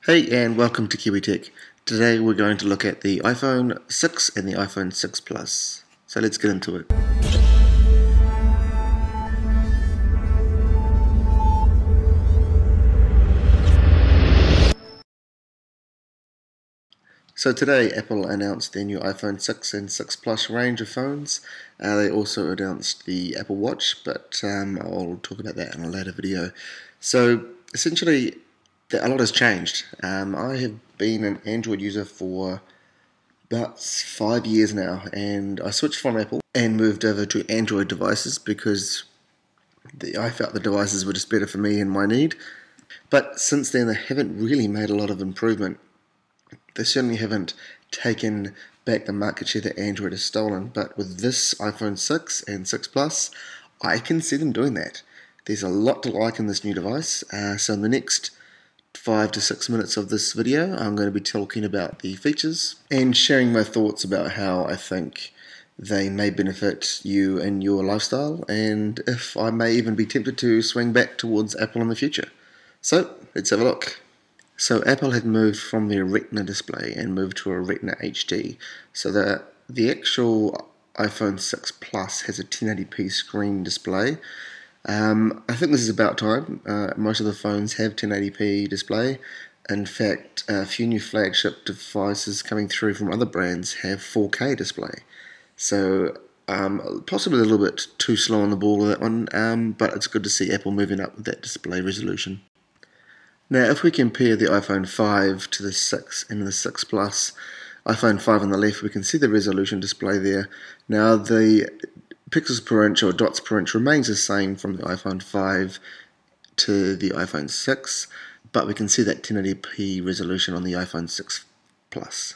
Hey and welcome to Kiwi Tech. Today we're going to look at the iPhone 6 and the iPhone 6 Plus. So let's get into it. So today Apple announced their new iPhone 6 and 6 Plus range of phones. They also announced the Apple Watch, but I'll talk about that in a later video. So essentially a lot has changed. I have been an Android user for about 5 years now, and I switched from Apple and moved over to Android devices because I felt the devices were just better for me and my need. But since then, they haven't really made a lot of improvement. They certainly haven't taken back the market share that Android has stolen, but with this iPhone 6 and 6 Plus, I can see them doing that. There's a lot to like in this new device, so in the next 5 to 6 minutes of this video, I'm going to be talking about the features and sharing my thoughts about how I think they may benefit you and your lifestyle, and if I may even be tempted to swing back towards Apple in the future. So let's have a look. So Apple had moved from their Retina display and moved to a Retina HD. So the actual iPhone 6 Plus has a 1080p screen display. I think this is about time. Most of the phones have 1080p display. In fact, a few new flagship devices coming through from other brands have 4K display. So possibly a little bit too slow on the ball with that one, but it's good to see Apple moving up with that display resolution. Now, if we compare the iPhone 5 to the 6 and the 6 Plus, iPhone 5 on the left, we can see the resolution display there. Now, the pixels per inch or dots per inch remains the same from the iPhone 5 to the iPhone 6, but we can see that 1080p resolution on the iPhone 6 Plus.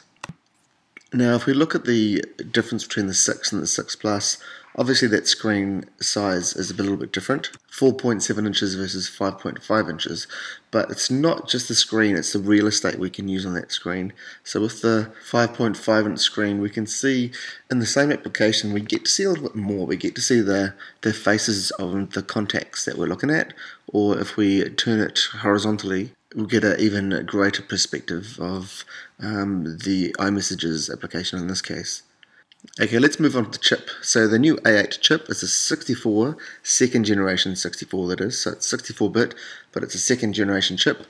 Now, if we look at the difference between the 6 and the 6 Plus, obviously that screen size is a little bit different, 4.7 inches versus 5.5 inches, but it's not just the screen, it's the real estate we can use on that screen. So with the 5.5 inch screen, we can see in the same application, we get to see a little bit more. We get to see the faces of the contacts that we're looking at, or if we turn it horizontally, we'll get an even greater perspective of the iMessages application in this case. Okay, let's move on to the chip. So the new A8 chip is a 64, second generation 64 that is, so it's 64-bit, but it's a second generation chip.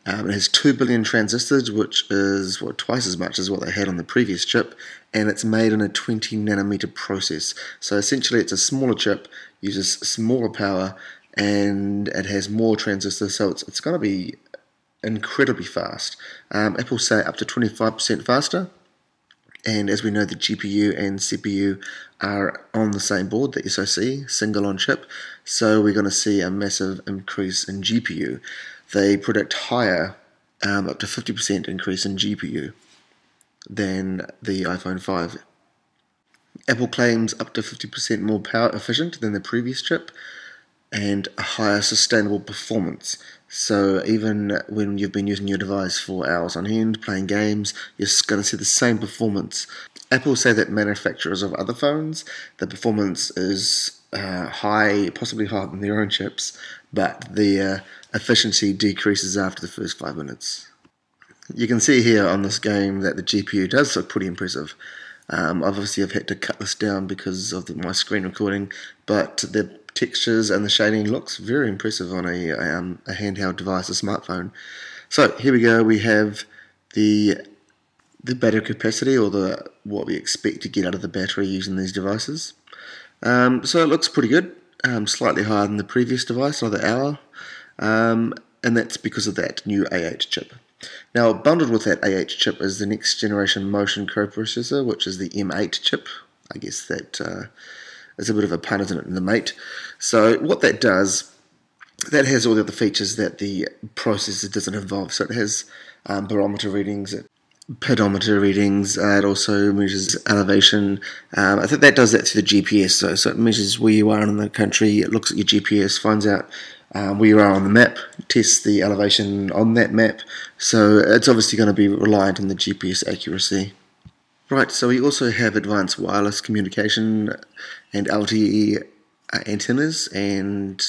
It has 2 billion transistors, which is twice as much as what they had on the previous chip, and it's made in a 20 nanometer process. So essentially it's a smaller chip, uses smaller power, and it has more transistors, so it's going to be incredibly fast. Apple say up to 25% faster. And as we know, the GPU and CPU are on the same board, the SoC, single on chip, so we're going to see a massive increase in GPU. They predict higher, up to 50% increase in GPU than the iPhone 5. Apple claims up to 50% more power efficient than the previous chip, and a higher sustainable performance. So even when you've been using your device for hours on end, playing games, you're going to see the same performance. Apple say that manufacturers of other phones, the performance is high, possibly higher than their own chips, but the efficiency decreases after the first 5 minutes. You can see here on this game that the GPU does look pretty impressive. Obviously I've had to cut this down because of my screen recording, but the textures and the shading looks very impressive on a handheld device, a smartphone. So here we go, we have the battery capacity, or what we expect to get out of the battery using these devices. So it looks pretty good, slightly higher than the previous device, another hour, and that's because of that new A8 chip. Now, bundled with that A8 chip is the next generation motion coprocessor, which is the M8 chip. I guess that is a bit of a pun, isn't it, in the mate. So what that does, that has all the other features that the processor doesn't involve. So it has barometer readings, pedometer readings, it also measures elevation. I think that does that through the GPS, so it measures where you are in the country, it looks at your GPS, finds out where you are on the map, tests the elevation on that map, so it's obviously going to be reliant on the GPS accuracy. Right, so we also have advanced wireless communication and LTE antennas and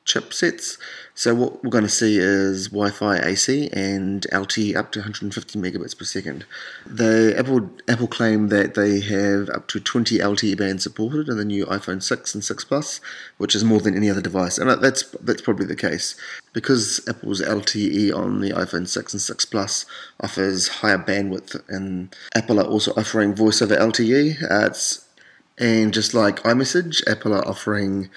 chipsets. So what we're going to see is Wi-Fi AC and LTE up to 150 megabits per second. Apple claim that they have up to 20 LTE bands supported in the new iPhone 6 and 6 Plus, which is more than any other device, and that's probably the case. Because Apple's LTE on the iPhone 6 and 6 Plus offers higher bandwidth, and Apple are also offering voice over LTE. And just like iMessage, Apple are offering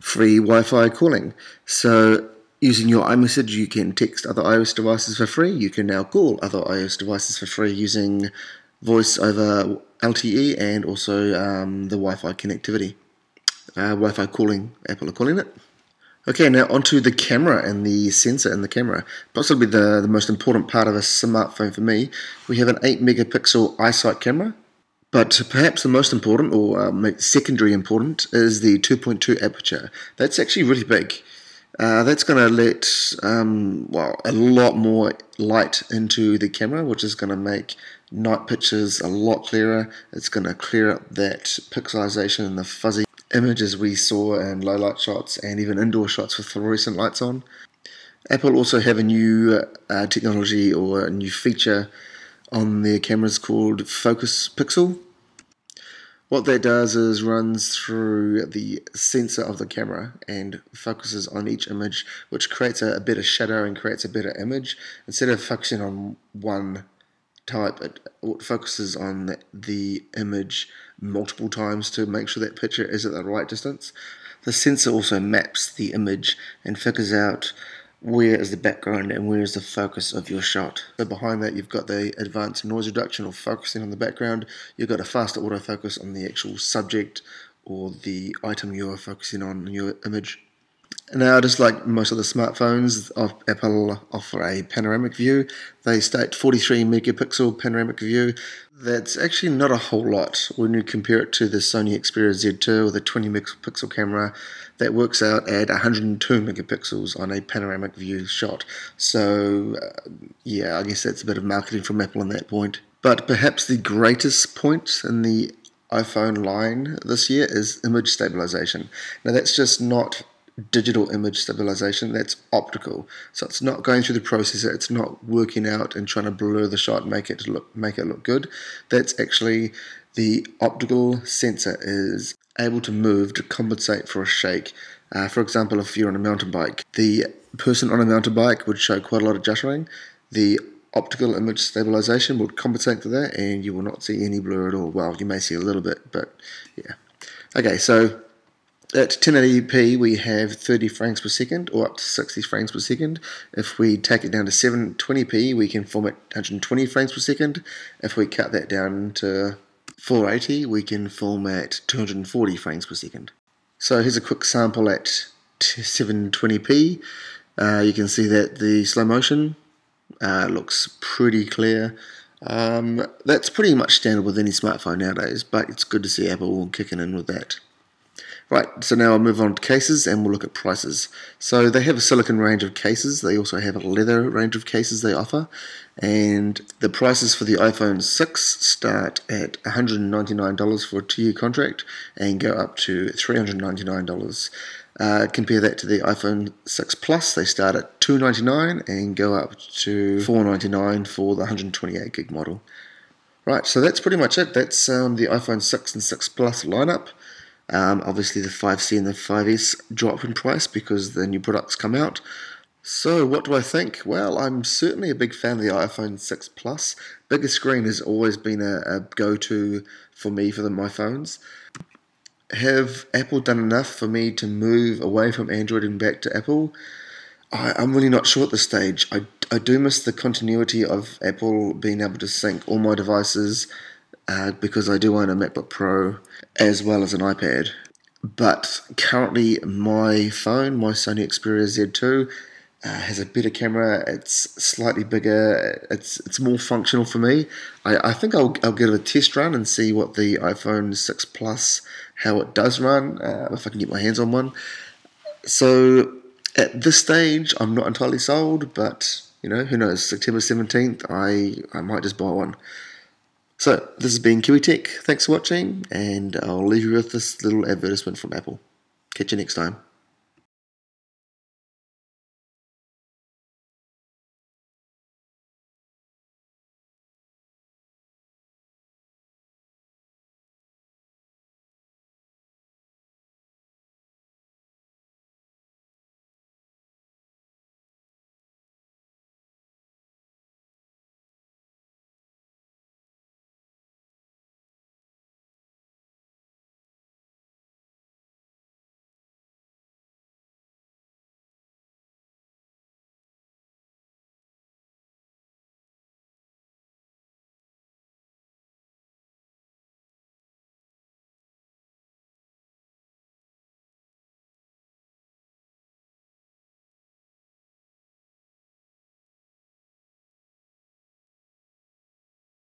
free Wi-Fi calling. So using your iMessage, you can text other iOS devices for free. You can now call other iOS devices for free using voice over LTE and also the Wi-Fi connectivity. Wi-Fi calling, Apple are calling it. Okay, now onto the camera and the sensor in the camera. Possibly the most important part of a smartphone for me. We have an 8 megapixel iSight camera. But perhaps the most important, or secondary important, is the 2.2 aperture. That's actually really big. That's going to let a lot more light into the camera, which is going to make night pictures a lot clearer. It's going to clear up that pixelization and the fuzzy images we saw in low light shots and even indoor shots with fluorescent lights on. Apple also have a new technology or a new feature on their cameras called Focus Pixel. What that does is runs through the sensor of the camera and focuses on each image, which creates a better shadow and creates a better image. Instead of focusing on one type, it focuses on the image multiple times to make sure that picture is at the right distance. The sensor also maps the image and figures out where is the background and where is the focus of your shot. So behind that you've got the advanced noise reduction or focusing on the background. You've got a faster autofocus on the actual subject or the item you're focusing on in your image. Now, just like most of the smartphones, Apple offer a panoramic view. They state 43 megapixel panoramic view. That's actually not a whole lot when you compare it to the Sony Xperia Z2 or the 20 megapixel camera. That works out at 102 megapixels on a panoramic view shot. So, yeah, I guess that's a bit of marketing from Apple on that point. But perhaps the greatest point in the iPhone line this year is image stabilization. Now, that's just not digital image stabilization, that's optical. So it's not going through the processor, it's not working out and trying to blur the shot and make it look good. That's actually the optical sensor is able to move to compensate for a shake. For example, if you're on a mountain bike, the person on a mountain bike would show quite a lot of juttering. The optical image stabilization would compensate for that and you will not see any blur at all. Well, you may see a little bit, but yeah. Okay, so at 1080p we have 30 frames per second or up to 60 frames per second. If we take it down to 720p we can film at 120 frames per second. If we cut that down to 480 we can film at 240 frames per second. So here's a quick sample at 720p. You can see that the slow motion looks pretty clear. That's pretty much standard with any smartphone nowadays, but it's good to see Apple kicking in with that. Right, so now I'll move on to cases and we'll look at prices. So they have a silicon range of cases, they also have a leather range of cases they offer, and the prices for the iPhone 6 start at $199 for a 2-year contract and go up to $399. Compare that to the iPhone 6 Plus, they start at $299 and go up to $499 for the 128 gig model. Right, so that's pretty much it. That's the iPhone 6 and 6 Plus lineup. Obviously the 5C and the 5S drop in price because the new products come out. So what do I think? Well, I'm certainly a big fan of the iPhone 6 Plus. Bigger screen has always been a go-to for me for my phones. Have Apple done enough for me to move away from Android and back to Apple? I'm really not sure at this stage. I do miss the continuity of Apple being able to sync all my devices because I do own a MacBook Pro as well as an iPad. But currently my phone, my Sony Xperia Z2, has a better camera, it's slightly bigger, it's more functional for me. I think I'll give it a test run and see what the iPhone 6 Plus, how it does run, if I can get my hands on one. So at this stage I'm not entirely sold, but you know, who knows, September 17th I might just buy one. So, this has been Kiwi Tech. Thanks for watching, and I'll leave you with this little advertisement from Apple. Catch you next time.